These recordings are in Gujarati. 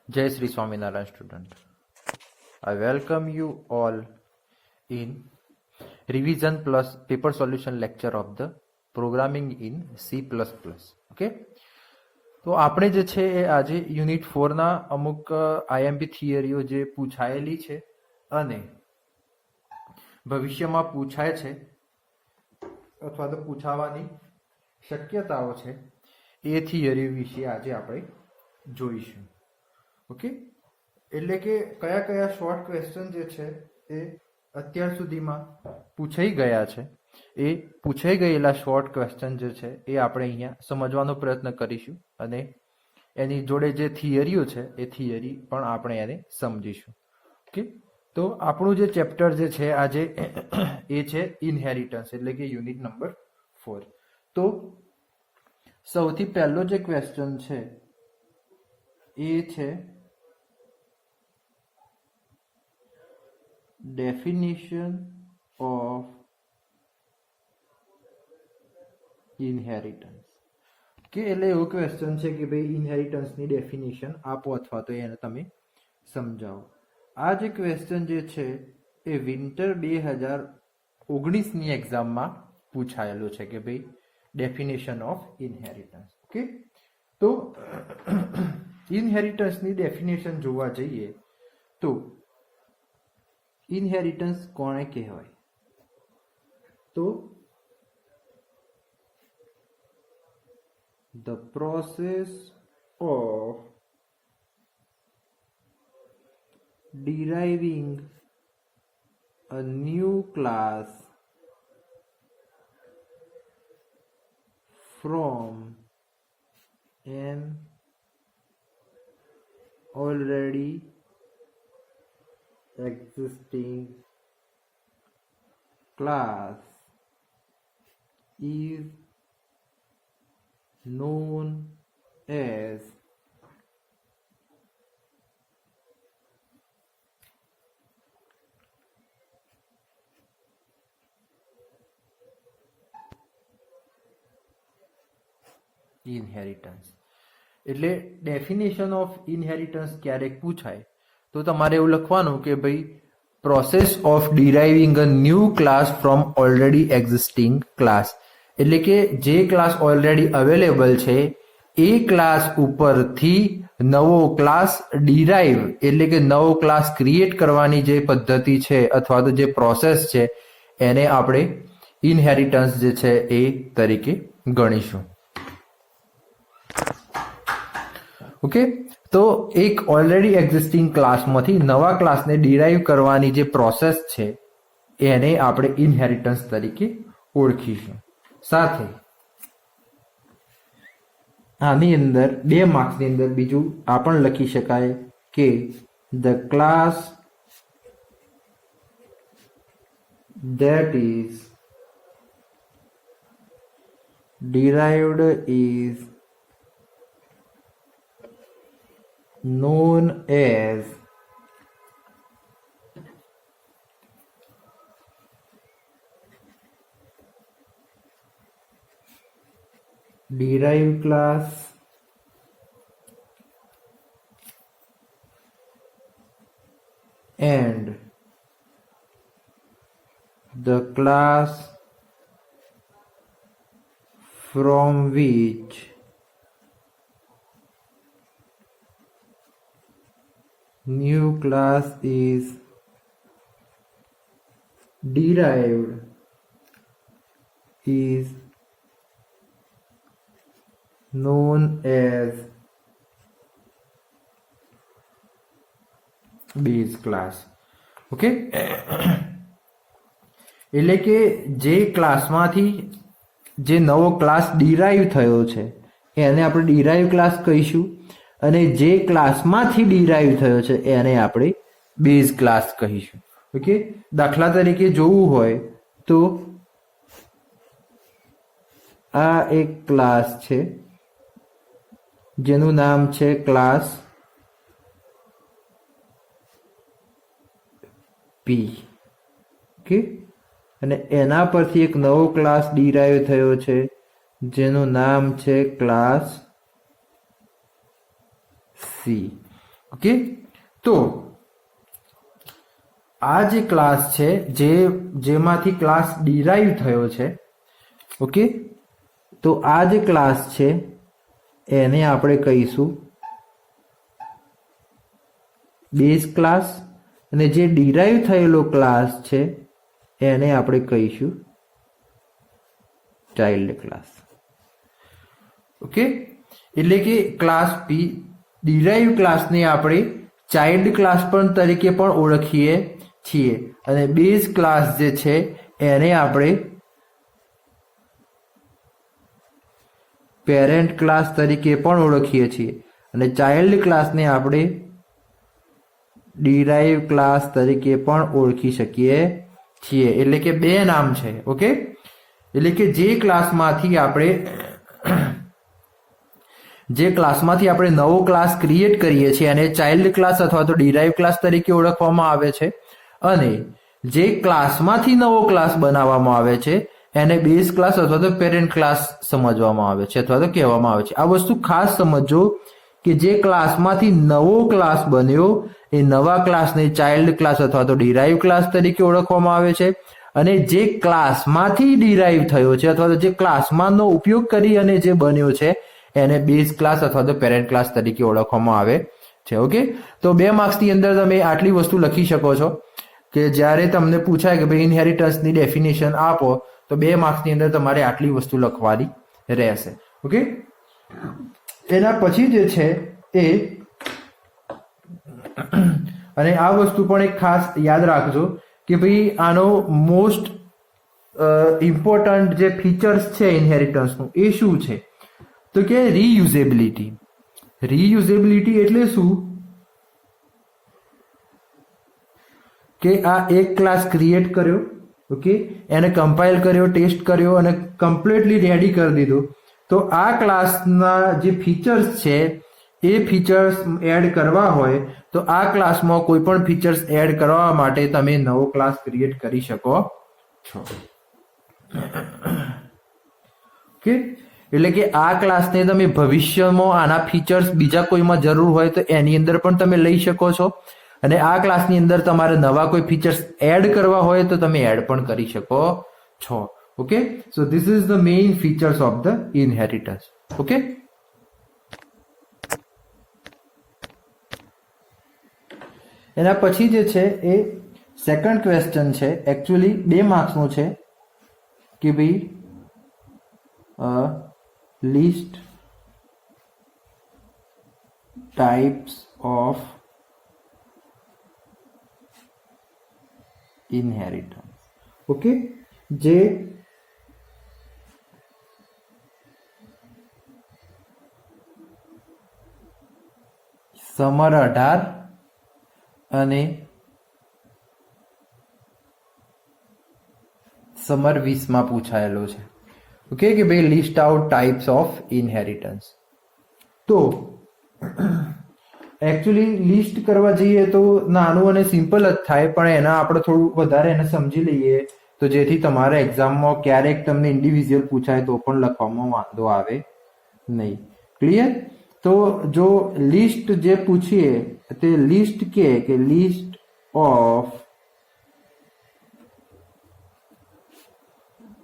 Jai Sri Swaminarayan student. I welcome you all in revision plus paper solution lecture of the programming in C++. Okay. તો આપણે જે છે એ આજે યુનિટ 4 ના અમુક આઈએમપી થિયરીઓ જે પૂછાયેલી છે અને ભવિષ્યમાં પૂછાય છે અથવા તો પૂછાવાની શક્યતાઓ છે એ થિયરી વિશે આજે આપણે જોઈશું. ઓકે, એટલે કે કયા કયા શોર્ટ ક્વેશ્ચન જે છે એ અત્યાર સુધીમાં પૂછાઈ ગયા છે, એ પૂછાઈ ગયેલા શોર્ટ ક્વેશ્ચન જે છે એ આપણે અહીંયા સમજવાનો પ્રયત્ન કરીશું અને એની જોડે જે થિયરીઓ છે એ થિયરી પણ આપણે એને સમજીશું. ઓકે, તો આપણું જે ચેપ્ટર જે છે આજે એ છે ઇનહેરિટન્સ, એટલે કે યુનિટ નંબર 4. તો સૌથી પહેલો જે ક્વેશ્ચન છે એ છે ડેફિનિશન ઓફ ઇનહેરિટન્સ. કે એટલે એવો ક્વેશ્ચન છે કે ભાઈ ઇનહેરિટન્સની ડેફિનેશન આપો અથવા તો એને તમે સમજાવો. આ જે ક્વેશ્ચન જે છે એ વિન્ટર 2019ની એક્ઝામમાં પૂછાયેલું છે કે ભાઈ ડેફિનેશન ઓફ ઇનહેરિટન્સ. ઓકે, તો ઇનહેરિટન્સની ડેફિનેશન જોવા જઈએ તો ઇનહેરિટન્સ કોને કહેવાય? તો the process of deriving a new class from an already existing class is known as inheritance. એટલે ડેફિનેશન ઓફ ઇનહેરિટન્સ ક્યારેક પૂછાય તો તમારે એવું લખવાનું કે ભાઈ process of deriving a new class from already existing class, એટલે કે જે ક્લાસ ઓલરેડી અવેલેબલ છે એ ક્લાસ ઉપરથી નવો ક્લાસ ડિરાઇવ, એટલે કે નવો ક્લાસ ક્રિએટ કરવાની જે પદ્ધતિ છે અથવા તો જે પ્રોસેસ છે એને આપણે ઇનહેરિટન્સ જે છે એ તરીકે ગણીશું. ઓકે, તો એક ઓલરેડી એક્ઝિસ્ટિંગ ક્લાસમાંથી નવા ક્લાસને ડિરાઇવ કરવાની જે પ્રોસેસ છે એને આપણે ઇનહેરિટન્સ તરીકે ઓળખીશું. સાથે આની અંદર 2 માર્ક્સની અંદર બીજું આ પણ લખી શકાય કે the class that is derived is known as derived class and the class from which new class is derived is known as base class. Okay, એટલે કે જે ક્લાસમાંથી જે નવો ક્લાસ ડિરાઇવ થયો છે એને આપણે ડિરાઇવ ક્લાસ કહીશું અને જે ક્લાસમાંથી ડિરાઇવ થયો છે એને આપણે બેઝ ક્લાસ કહીશું. ઓકે, દાખલા તરીકે જોવું હોય તો આ એક ક્લાસ છે જેનું નામ છે ક્લાસ પી. ઓકે, અને એના પરથી એક નવો ક્લાસ ડિરાઇવ થયો છે જેનું નામ છે ક્લાસ સી. ઓકે, તો આ જે ક્લાસ છે જેમાંથી ક્લાસ ડિરાઈવ થયો છે, ઓકે, તો આ જે ક્લાસ છે એને આપણે કહીશું બેઝ ક્લાસ, અને જે ડિરાઈવ થયેલો ક્લાસ છે એને આપણે કહીશું ચાઇલ્ડ ક્લાસ. ઓકે, એટલે કે ક્લાસ પી ડિરાઈવ ક્લાસને આપણે ચાઇલ્ડ ક્લાસ પણ તરીકે પણ ઓળખીએ છીએ, અને બેઝ ક્લાસ જે છે એને આપણે પેરેન્ટ ક્લાસ તરીકે પણ ઓળખીએ છીએ, અને ચાઇલ્ડ ક્લાસને આપણે ડિરાઈવ ક્લાસ તરીકે પણ ઓળખી શકીએ છીએ. એટલે કે બે નામ છે. ઓકે, એટલે કે જે ક્લાસમાંથી આપણે નવો ક્લાસ ક્રિએટ કરીએ છીએ અને ચાઇલ્ડ ક્લાસ અથવા તો ડિરાઈવ ક્લાસ તરીકે ઓળખવામાં આવે છે, અને જે ક્લાસમાંથી નવો ક્લાસ બનાવવામાં આવે છે એને બેઝ ક્લાસ અથવા તો પેરેન્ટ ક્લાસ સમજવામાં આવે છે અથવા તો કહેવામાં આવે છે. આ વસ્તુ ખાસ સમજો કે જે ક્લાસમાંથી નવો ક્લાસ બન્યો એ નવા ક્લાસને ચાઇલ્ડ ક્લાસ અથવા તો ડિરાઈવ ક્લાસ તરીકે ઓળખવામાં આવે છે, અને જે ક્લાસમાંથી ડિરાઈવ થયો છે અથવા તો જે ક્લાસમાંનો ઉપયોગ કરી અને જે બન્યો છે એને બેઝ ક્લાસ અથવા તો પેરેન્ટ ક્લાસ તરીકે ઓળખવામાં આવે છે. ઓકે, તો 2 માર્ક્સની અંદર તમે આટલી વસ્તુ લખી શકો છો કે જ્યારે તમને પૂછાય કે ભાઈ ઇનહેરિટન્સની ડેફિનેશન આપો, તો 2 માર્ક્સની અંદર તમારે આટલી વસ્તુ લખવાની રહેશે. ઓકે, એના પછી જે છે એ અને આ વસ્તુ પણ એક ખાસ યાદ રાખજો કે ભાઈ આનો મોસ્ટ ઇમ્પોર્ટન્ટ જે ફીચર્સ છે ઇનહેરિટન્સનું એ શું છે, તો કે રીયુઝેબિલિટી. રીયુઝેબિલિટી એટલે શું કે આ એક ક્લાસ ક્રિએટ કર્યો, ઓકે, એને કમ્પાઇલ કર્યો, ટેસ્ટ કર્યો અને કમ્પ્લીટલી રેડી કરી દીધો, તો આ ક્લાસના જે ફીચર્સ છે એ ફીચર્સ એડ કરવા હોય તો આ ક્લાસમાં કોઈ પણ ફીચર્સ એડ કરવા માટે તમે નવો ક્લાસ ક્રિએટ કરી શકો છો. ઓકે, એટલે કે આ ક્લાસને તમે ભવિષ્યમાં આના ફીચર્સ બીજા કોઈમાં જરૂર હોય તો એની અંદર પણ તમે લઈ શકો છો, અને આ ક્લાસની અંદર તમારે નવા કોઈ ફીચર્સ એડ કરવા હોય તો તમે એડ પણ કરી શકો છો. Okay, so this is the main features of the inheritance. Okay, એના પછી જે છે એ સેકન્ડ ક્વેશ્ચન છે, એકચ્યુઅલી 2 માર્ક્સનો છે કે ભાઈ list types of inheritance. Okay, જે સમર 18 અને સમર 20 માં પૂછાયેલો છે. ઓકે, કે ભાઈ list out types of inheritance. તો એકચ્યુઅલી લિસ્ટ કરવા જઈએ તો નાનું અને સિમ્પલ જ થાય, પણ એના આપણે થોડું વધારે એને સમજી લઈએ તો જેથી તમારા એક્ઝામમાં ક્યારેક તમને ઇન્ડિવિજ્યુઅલ પૂછાય તો પણ લખવામાં વાંધો આવે નહીં. ક્લિયર? તો જો લિસ્ટ જે પૂછીએ તે લિસ્ટ કે list of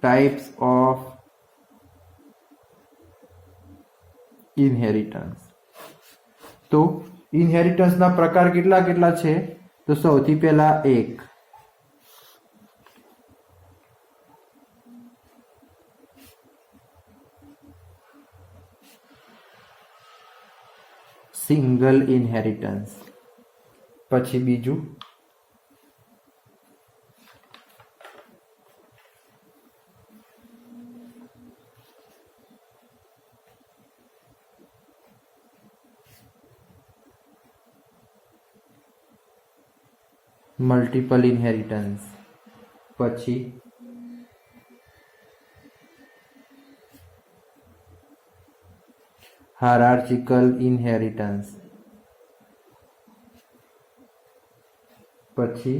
types of inheritance. તો ઇનહેરિટન્સના પ્રકાર કેટલા કેટલા છે, તો સૌથી પહેલા એક સિંગલ ઇનહેરિટન્સ, પછી બીજું મલ્ટિપલ ઇનહેરિટન્સ, પછી હાયરાર્ચિકલ ઇનહેરિટન્સ, પછી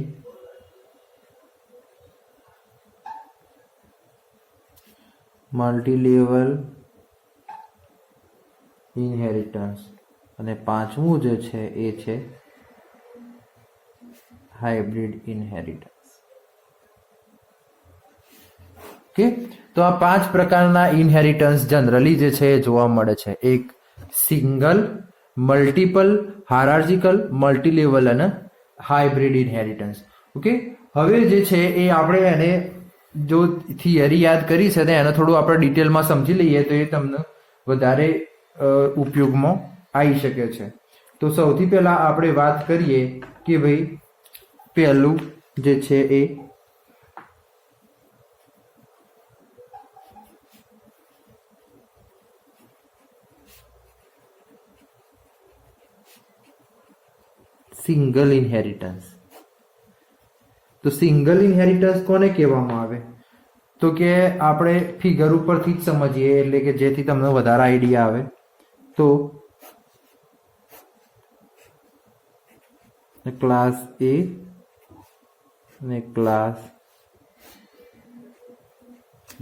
મલ્ટીલેવલ ઇનહેરિટન્સ, અને પાંચમું જે છે એ છે હાઇબ્રિડ ઇનહેરિટન્સ. ઓકે, તો આ 5 પ્રકારના ઇનહેરિટન્સ જનરલી જે છે એ જોવા મળે છે. એક સિંગલ, મલ્ટિપલ, હાયરાર્ચિકલ, મલ્ટીલેવલ અને હાઇબ્રિડ ઇનહેરિટન્સ. ઓકે, હવે જે છે એ આપણે એને જો થિયરી યાદ કરી છે તો એને થોડું આપણે ડિટેલમાં સમજી લઈએ તો એ તમને વધારે ઉપયોગમાં આવી શકે છે. તો સૌથી પહેલા આપણે વાત કરીએ કે ભાઈ પહેલું જે છે એ સિંગલ ઇનહેરિટન્સ. તો સિંગલ ઇનહેરિટન્સ કોને કહેવામાં આવે? તો કે આપણે ફિગર ઉપરથી જ સમજીએ એટલે કે જેથી તમને વધારે આઈડિયા આવે. તો ક્લાસ એ અને ક્લાસ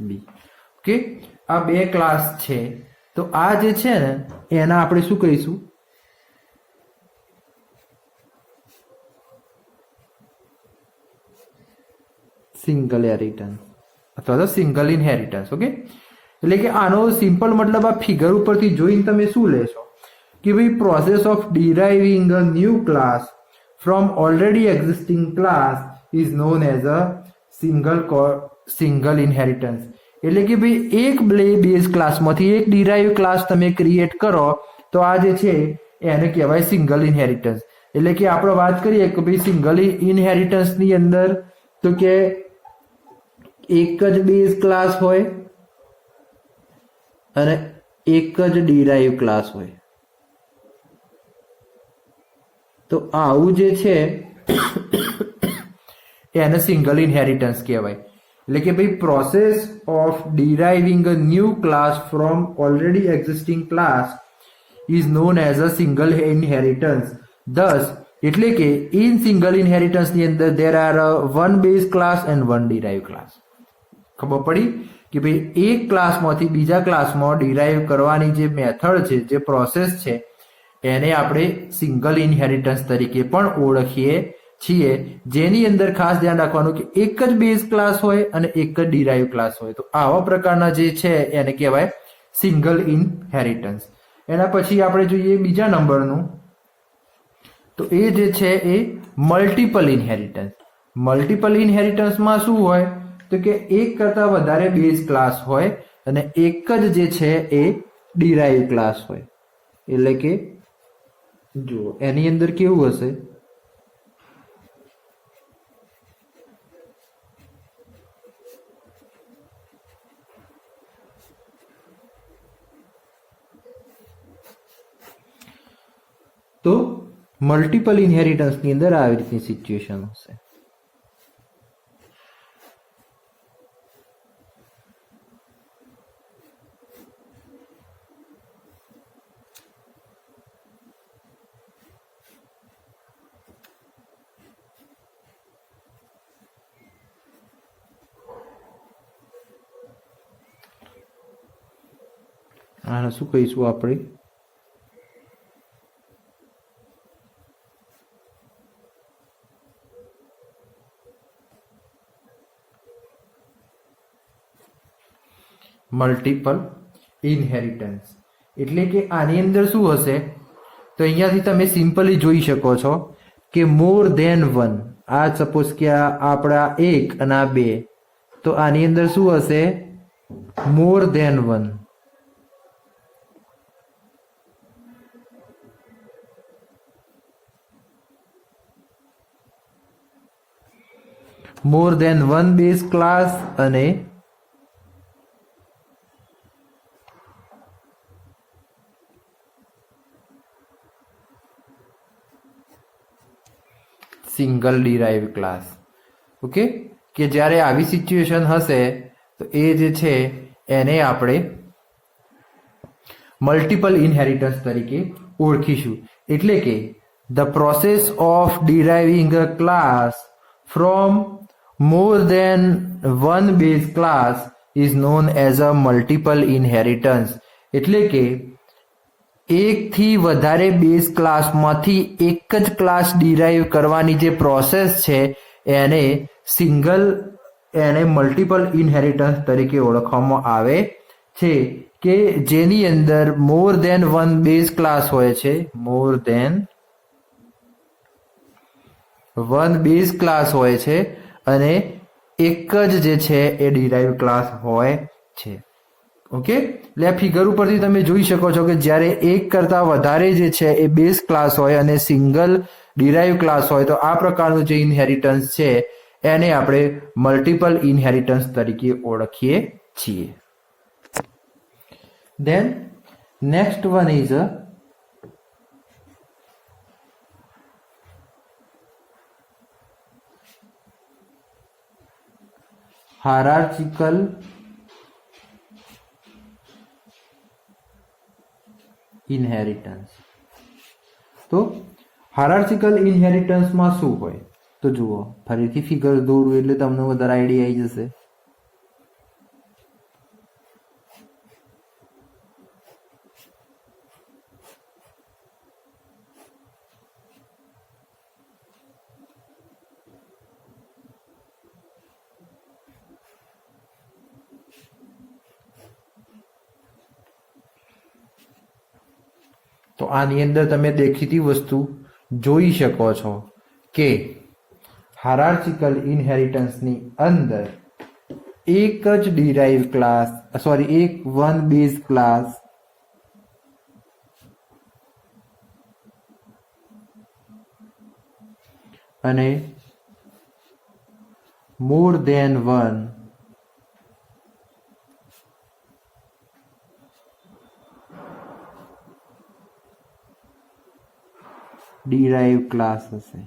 બી. ઓકે, આ બે ક્લાસ છે. તો આ જે છે ને એના આપણે શું કહીશું? સિંગલ ઇનહેરિટન્સ અથવા તો સિંગલ ઇનહેરિટન્સ. ઓકે, એટલે કે આનો સિમ્પલ મતલબ આ ફિગર ઉપરથી જોઈને તમે શું લેશો કે ભાઈ process of deriving a new class from already existing class is known as a single inheritance. એટલે કે ભાઈ એક બેઝ ક્લાસમાંથી એક ડિરાઇવ ક્લાસ તમે ક્રિએટ કરો તો આ જે છે એને કહેવાય સિંગલ ઇનહેરિટન્સ. એટલે કે આપણે વાત કરીએ કે ભાઈ સિંગલ ઇનહેરિટન્સની અંદર તો કે એક જ બેઝ ક્લાસ હોય અને એક જ ડિરાઇવ ક્લાસ હોય. તો આવું જે છે એને સિંગલ ઇનહેરિટન્સ કહેવાય. એટલે કે ભાઈ process of deriving a new class from already existing class is known as a single inheritance. Thus એટલે કે ઇન સિંગલ ઇનહેરિટન્સ ની અંદર there are one base class and one derive class. ખબર પડી કે ભાઈ એક ક્લાસમાંથી બીજા ક્લાસમાં ડિરાઇવ કરવાની જે મેથડ છે, જે પ્રોસેસ છે, એને આપણે સિંગલ ઇનહેરિટન્સ તરીકે પણ ઓળખીએ છીએ. જેની અંદર ખાસ ધ્યાન રાખવાનું કે એક જ બેઝ ક્લાસ હોય અને એક જ ડિરાઇવ ક્લાસ હોય. તો આવા પ્રકારના જે છે એને કહેવાય સિંગલ ઇનહેરિટન્સ. એના પછી આપણે જોઈએ બીજા નંબરનું, તો એ જે છે એ મલ્ટિપલ ઇનહેરિટન્સ. મલ્ટિપલ ઇનહેરિટન્સમાં શું હોય તો કે એક કરતા વધારે બેઝ ક્લાસ હોય અને એક જ જે છે એ ડિરાઇવ ક્લાસ હોય. એટલે કે જુઓ એની અંદર કેવું હશે, તો મલ્ટિપલ ઇનહેરિટન્સની અંદર આવી રીતની સિચ્યુએશન હશે. આને શું કહીશું આપણે? Multiple inheritance. એટલે કે આની અંદર શું હશે તો અહીંયાથી તમે સિમ્પલી જોઈ શકો છો કે મોર ધેન વન. આ સપોઝ કે આપણા એક અને આ બે, તો આની અંદર શું હશે? More than one. More than one base class અને સિંગલ ડિરાઇવ ક્લાસ. ઓકે, કે જ્યારે આવી સિચ્યુએશન હશે તો એ જે છે એને આપણે મલ્ટિપલ ઇનહેરિટન્સ તરીકે ઓળખીશું. એટલે કે the process of deriving a class from more than one base class is known as a multiple inheritance. એટલે કે એકથી વધારે બેઝ ક્લાસમાંથી એક જ ક્લાસ ડિરાઈવ કરવાની જે પ્રોસેસ છે એને મલ્ટિપલ ઇનહેરિટન્સ તરીકે ઓળખવામાં આવે છે, કે જેની અંદર more than one base class હોય છે, more than one base class હોય છે અને એક જ જે છે એ ડિરાઈવ ક્લાસ હોય છે. ઓકે, એટલે આ ફિગર ઉપરથી તમે જોઈ શકો છો કે જ્યારે એક કરતા વધારે જે છે એ બેઝ ક્લાસ હોય અને સિંગલ ડિરાઈવ ક્લાસ હોય તો આ પ્રકારનું જે ઇનહેરિટન્સ છે એને આપણે મલ્ટિપલ ઇનહેરિટન્સ તરીકે ઓળખીએ છીએ. Then next one is a hierarchical inheritance. તો હાયરાર્ચિકલ ઇનહેરિટન્સમાં શું હોય તો જુઓ, ફરીથી ફિગર દોરું એટલે તમને વધારે આઈડિયા આવી જશે. તો આની અંદર તમે દેખીતી વસ્તુ જોઈ શકો છો કે હાયરાર્ચિકલ ઇનહેરિટન્સની અંદર એક જ ડિરાઈવ ક્લાસ એક વન બેઝ ક્લાસ અને more than one derive class હશે.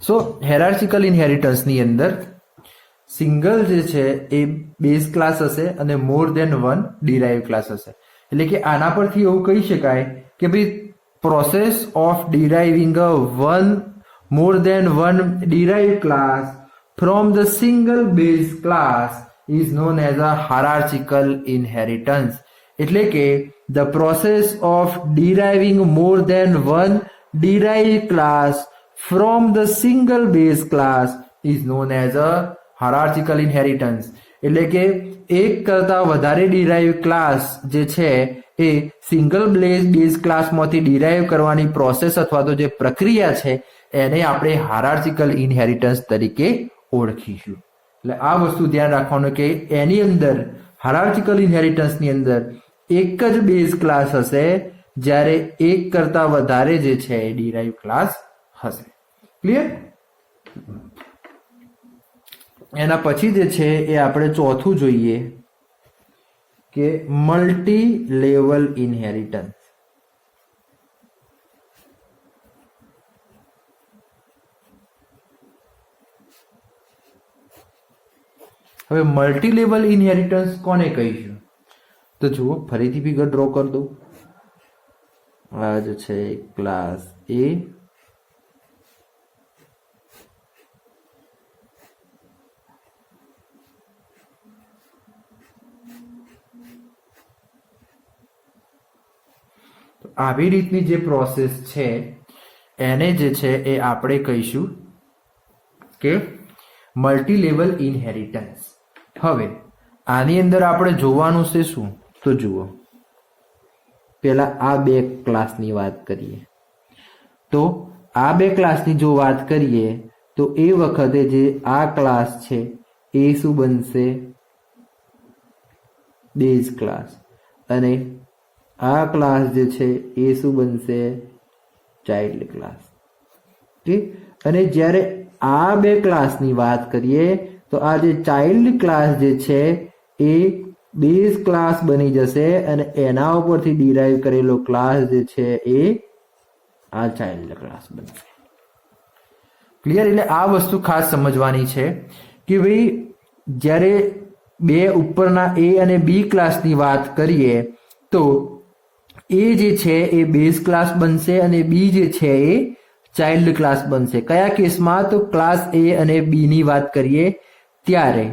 સો હાયરાર્ચિકલ ઇનહેરિટન્સની અંદર સિંગલ જે છે એ બેઝ ક્લાસ હશે અને more than one derive class હશે. એટલે કે આના પરથી એવું કહી શકાય કે ભાઈ process of deriving one more than one derive class from the single base class is known as a hierarchical inheritance. એટલે કે the process of deriving more than one derived class from the single base class is known as a hierarchical inheritance. એટલે કે એક કરતા વધારે ડિરાઈવ ક્લાસ જે છે એ સિંગલ બેઝ ક્લાસમાંથી ડિરાઈવ કરવાની પ્રોસેસ અથવા તો જે પ્રક્રિયા છે એને આપણે હાયરાર્ચિકલ ઇનહેરિટન્સ તરીકે ઓળખીશું. એટલે આ વસ્તુ ધ્યાન રાખવાનું કે એની અંદર હાયરાર્ચિકલ ઇનહેરિટન્સની અંદર એક જ બેઝ ક્લાસ હશે જ્યારે એક કરતા વધારે જે છે એ ડિરાઈવ ક્લાસ હશે. ક્લિયર? એના પછી જે છે એ આપણે ચોથું જોઈએ કે મલ્ટી લેવલ ઇનહેરિટન્સ. હવે મલ્ટી લેવલ ઇનહેરિટન્સ કોને કહીશું તો જુઓ, ફરીથી ફિગર ડ્રો કરી દઉં. આ જે છે ક્લાસ એ આવી રીતની જે પ્રોસેસ છે એને જે છે એ આપણે કહીશું કે મલ્ટી લેવલ ઇનહેરિટન્સ. હવે આની અંદર આપણે જોવાનું છે શું તો જુઓ, પેલા આ બે ક્લાસની વાત કરીએ. તો આ બે ક્લાસની જો વાત કરીએ તો એ વખતે જે આ ક્લાસ છે એ શું બનશે? Base class. અને આ ક્લાસ જે છે એ શું બનશે? Child class. ઠીક. અને જ્યારે આ બે ક્લાસની વાત કરીએ તો આ જે ચાઇલ્ડ ક્લાસ જે છે એ બેઝ ક્લાસ બની જશે અને એના ઉપરથી ડિરાઈવ કરેલો ક્લાસ જે છે એ આ ચાઇલ્ડ ક્લાસ બનશે. ક્લિયર? એટલે આ વસ્તુ ખાસ સમજવાની છે કે ભાઈ જ્યારે બે ઉપરના એ અને બી ક્લાસની વાત કરીએ તો એ જે છે એ બેઝ ક્લાસ બનશે અને બી જે છે એ ચાઇલ્ડ ક્લાસ બનશે. કયા કેસમાં? તો ક્લાસ એ અને બી ની વાત કરીએ ત્યારે.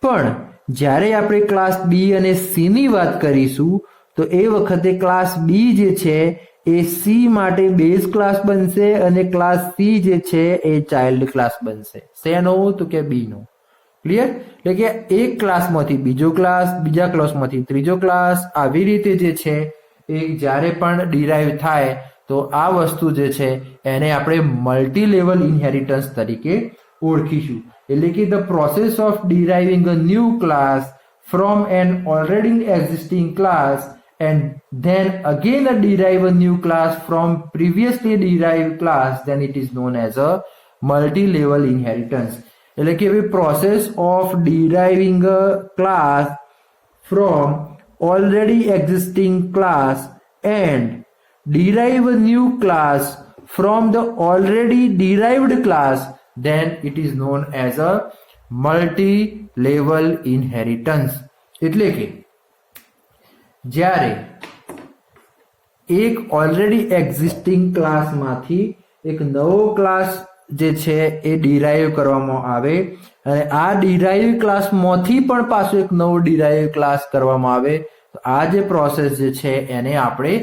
પણ જ્યારે આપણે ક્લાસ બી અને સી ની વાત કરીશું તો એ વખતે ક્લાસ બી જે છે એ સી માટે બેઝ ક્લાસ બનશે અને ક્લાસ સી જે છે એ ચાઇલ્ડ ક્લાસ બનશે. શેનો? તો કે બી નો. ક્લિયર? એટલે કે એક ક્લાસમાંથી બીજો ક્લાસ, બીજા ક્લાસમાંથી ત્રીજો ક્લાસ, આવી રીતે જે છે એ જ્યારે પણ ડિરાઈવ થાય તો આ વસ્તુ જે છે એને આપણે મલ્ટી લેવલ ઇનહેરિટન્સ તરીકે ઓળખીશું. એટલે કે the process of deriving a new class from an already existing class and then again derive a new class from previously derived class, then it is known as a multi-level inheritance. એટલે કે process of deriving a class from already existing class and derive a new class from the already derived class, then it is known as a multi-level inheritance. એટલે કે જ્યારે એક ઓલરેડી એક્ઝિસ્ટિંગ ક્લાસમાંથી એક નવો ક્લાસ જે છે એ ડિરાઈવ કરવામાં આવે અને આ ડિરાઈવ ક્લાસમાંથી પણ પાછો એક નવો ડિરાઈવ ક્લાસ કરવામાં આવે તો આ જે પ્રોસેસ જે છે એને આપણે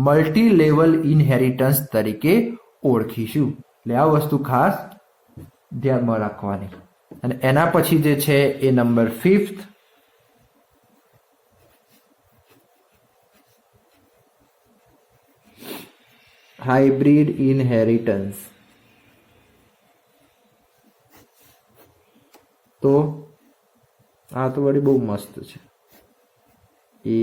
મલ્ટી લેવલ ઇનહેરિટન્સ તરીકે ઓળખીશું. એટલે આ વસ્તુ ખાસ ધ્યાનમાં રાખવાની. અને એના પછી જે છે એ નંબર 5th હાઇબ્રિડ ઇનહેરિટન્સ. તો આ તો વળી બહુ મસ્ત છે. એ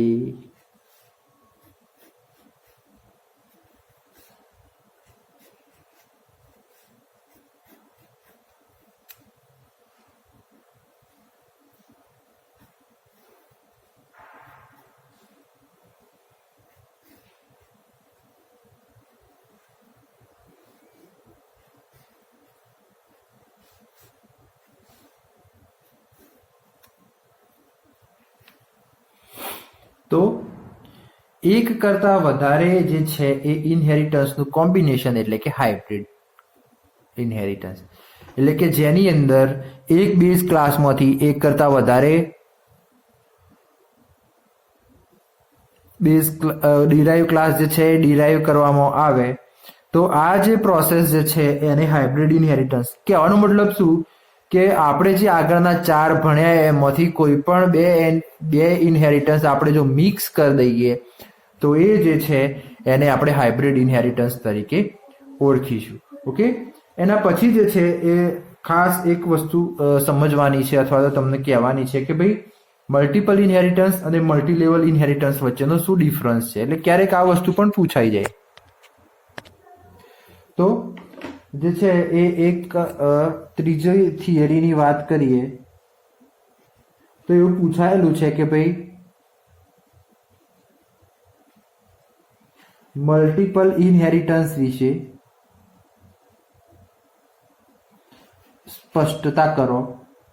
તો એક કરતા વધારે જે છે એ ઇનહેરિટન્સનું કોમ્બિનેશન એટલે કે હાઇબ્રિડ ઇનહેરિટન્સ. એટલે કે જેની અંદર એક બેઝ ક્લાસમાંથી એક કરતા વધારે બેઝ ડિરાઈવ ક્લાસ જે છે એ ડિરાઈવ કરવામાં આવે તો આ જે પ્રોસેસ જે છે એને હાઇબ્રિડ ઇનહેરિટન્સ. કહેવાનો મતલબ શું કે આપણે જે આગળના 4 ભણ્યા એમાંથી કોઈ પણ બે ઇનહેરિટન્સ આપણે જો મિક્સ કરી દઈએ તો એ જે છે એને આપણે હાઇબ્રિડ ઇનહેરિટન્સ તરીકે ઓળખીશું. ઓકે. એના પછી જે છે એ ખાસ એક વસ્તુ સમજવાની છે અથવા તો તમને કહેવાની છે કે ભાઈ મલ્ટિપલ ઇનહેરિટન્સ અને મલ્ટી લેવલ ઇનહેરિટન્સ વચ્ચેનો શું ડિફરન્સ છે. એટલે ક્યારેક આ વસ્તુ પણ પૂછાઈ જાય. તો જે છે એ એક ત્રીજી થિયરીની વાત કરીએ તો એવું પૂછાયેલું છે કે ભાઈ મલ્ટિપલ ઇનહેરિટન્સ વિશે સ્પષ્ટતા કરો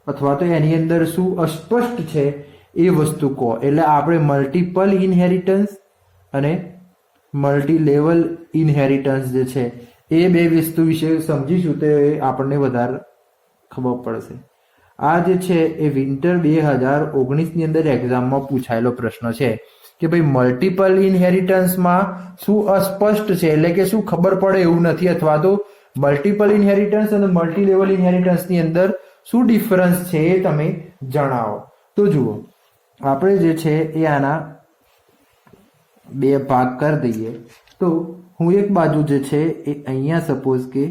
અથવા તો એની અંદર શું અસ્પષ્ટ છે એ વસ્તુ કહો. એટલે આપણે મલ્ટિપલ ઇનહેરિટન્સ અને મલ્ટી લેવલ ઇનહેરિટન્સ જે છે એ બે વસ્તુ વિશે સમજીશું તો એ આપણને વધારે ખબર પડશે. આ જે છે એ વિન્ટર 2019ની અંદર એક્ઝામમાં પૂછાયેલો પ્રશ્ન છે કે ભાઈ મલ્ટિપલ ઇનહેરિટન્સમાં શું અસ્પષ્ટ છે એટલે કે શું ખબર પડે એવું નથી અથવા તો મલ્ટિપલ ઇનહેરિટન્સ અને મલ્ટી લેવલ ઇનહેરિટન્સની અંદર શું ડિફરન્સ છે એ તમે જણાવો. તો જુઓ આપણે જે છે એ આના બે ભાગ કરી દઈએ. તો હું એક બાજુ જે છે એ અહીંયા સપોઝ કે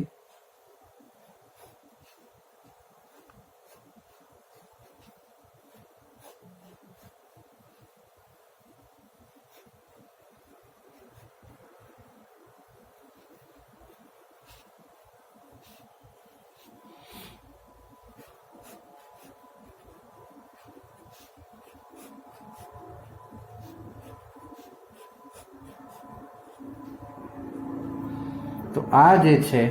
તો આ જે છે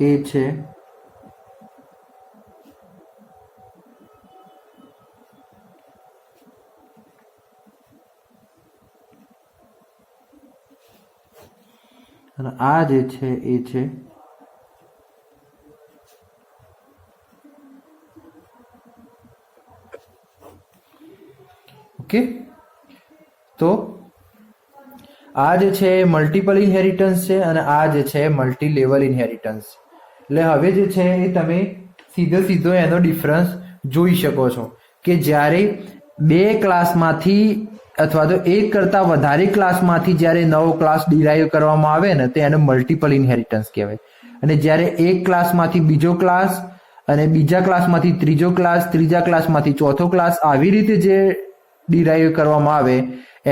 એ છે અને આ જે છે એ છે ઓકે. તો આ જે છે મલ્ટિપલ ઇનહેરિટન્સ છે અને આ જે છે મલ્ટી લેવલ ઇનહેરિટન્સ. એટલે હવે જે છે એ તમે સીધો એનો ડિફરન્સ જોઈ શકો છો કે જ્યારે બે ક્લાસમાંથી અથવા તો એક કરતાં વધારે ક્લાસમાંથી જ્યારે નવો ક્લાસ ડિરાઈવ કરવામાં આવે ને તો એને મલ્ટિપલ ઇનહેરિટન્સ કહેવાય. અને જ્યારે એક ક્લાસમાંથી બીજો ક્લાસ અને બીજા ક્લાસમાંથી ત્રીજો ક્લાસ, ત્રીજા ક્લાસમાંથી ચોથો ક્લાસ, આવી રીતે જે ડિરાઈવ કરવામાં આવે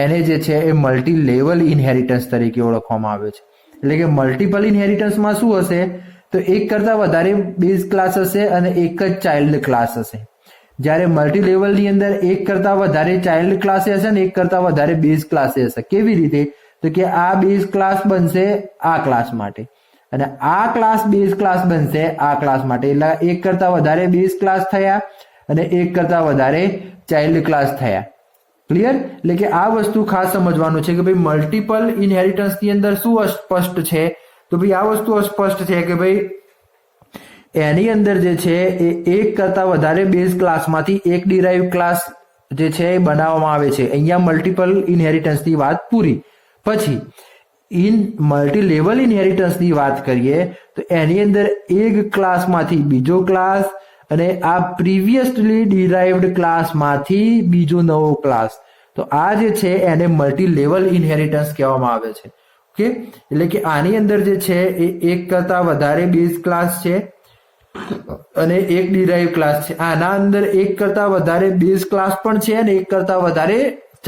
એને જે છે એ મલ્ટી લેવલ ઇનહેરિટન્સ તરીકે ઓળખવામાં આવે છે. એટલે કે મલ્ટિપલ ઇનહેરિટન્સમાં શું હશે તો એક કરતાં વધારે બેઝ ક્લાસ હશે અને એક જ ચાઇલ્ડ ક્લાસ હશે. જ્યારે મલ્ટી લેવલની અંદર એક કરતાં વધારે ચાઇલ્ડ ક્લાસ હશે ને એક કરતાં વધારે બેઝ ક્લાસ હશે. કેવી રીતે? તો કે આ બેઝ ક્લાસ બનશે આ ક્લાસ માટે અને આ ક્લાસ બેઝ ક્લાસ બનશે આ ક્લાસ માટે. એટલે એક કરતાં વધારે બેઝ ક્લાસ થયા અને એક કરતાં વધારે ચાઇલ્ડ ક્લાસ થયા. ક્લિયર? એટલે કે આ વસ્તુ ખાસ સમજવાનું છે કે ભાઈ મલ્ટિપલ ઇનહેરિટન્સની અંદર શું અસ્પષ્ટ છે તો ભાઈ આ વસ્તુ અસ્પષ્ટ છે કે ભાઈ એની અંદર જે છે એ એક કરતાં વધારે બેઝ ક્લાસમાંથી એક ડિરાઈવ ક્લાસ જે છે એ બનાવવામાં આવે છે. અહીંયા મલ્ટિપલ ઇનહેરિટન્સની વાત પૂરી. પછી મલ્ટી લેવલ ઇનહેરિટન્સની વાત કરીએ તો એની અંદર એક ક્લાસમાંથી બીજો ક્લાસ અને આ પ્રીવિયસલી ડિરાઇવ્ડ ક્લાસમાંથી બીજો નવો ક્લાસ. તો આ જે છે એને મલ્ટી લેવલ ઇનહેરિટન્સ કહેવામાં આવે છે. ઓકે. એટલે કે આની અંદર જે છે એ એક કરતાં વધારે બેઝ ક્લાસ છે અને એક ડિરાઈવ ક્લાસ છે. આના અંદર એક કરતાં વધારે બેઝ ક્લાસ પણ છે અને એક કરતાં વધારે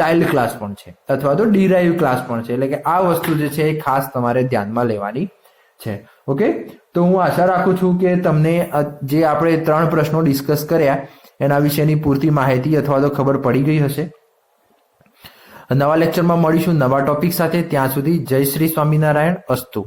ચાઇલ્ડ ક્લાસ પણ છે અથવા તો ડિરાઈવ ક્લાસ પણ છે. એટલે કે આ વસ્તુ જે છે એ ખાસ તમારે ધ્યાનમાં લેવાની છે. ઓકે. તો હું આશા રાખું છું કે તમને જે આપણે 3 પ્રશ્નો ડિસ્કસ કર્યા એના વિશેની પૂરતી માહિતી અથવા તો ખબર પડી ગઈ હશે. નવા લેક્ચરમાં મળીશું નવા ટોપિક સાથે. ત્યાં સુધી જય શ્રી સ્વામિનારાયણ. અસ્તુ.